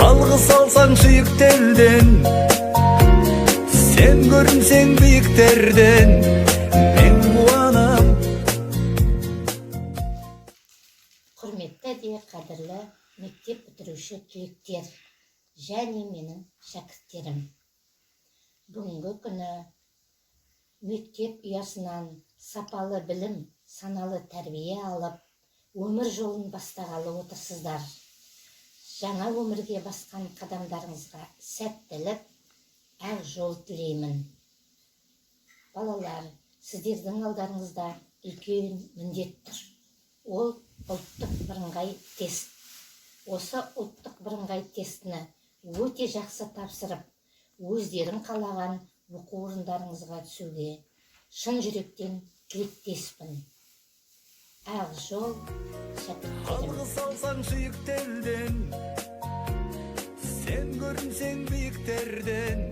Алғыс алсаң шүйіктелден, сен көрінсең биіктерден, мен қуанам. Құрметті де қадірлі мектеп бітіруші түлектер және менің шәкірттерім. Бүгінгі күні мектеп ұясынан сапалы білім, саналы тәрбие алып, өмір жолын бастағалы отырсыздар. Жаңа өмірге басқан қадамдарыңызға сәттілік, ақ жол тілеймін. Балалар, сіздердің алдарыңызда үлкен міндет тұр. Ол ұлттық бірыңғай тест. Осы ұлттық бірыңғай тестіні өте жақсы тапсырып, өздерің қалаған оқу орындарыңызға түсуге шын жүректен тілектеспін. Ақ жол, шәкірттерім. Алғыс алсаң шүйіктелден, сен көрінсең биіктерден,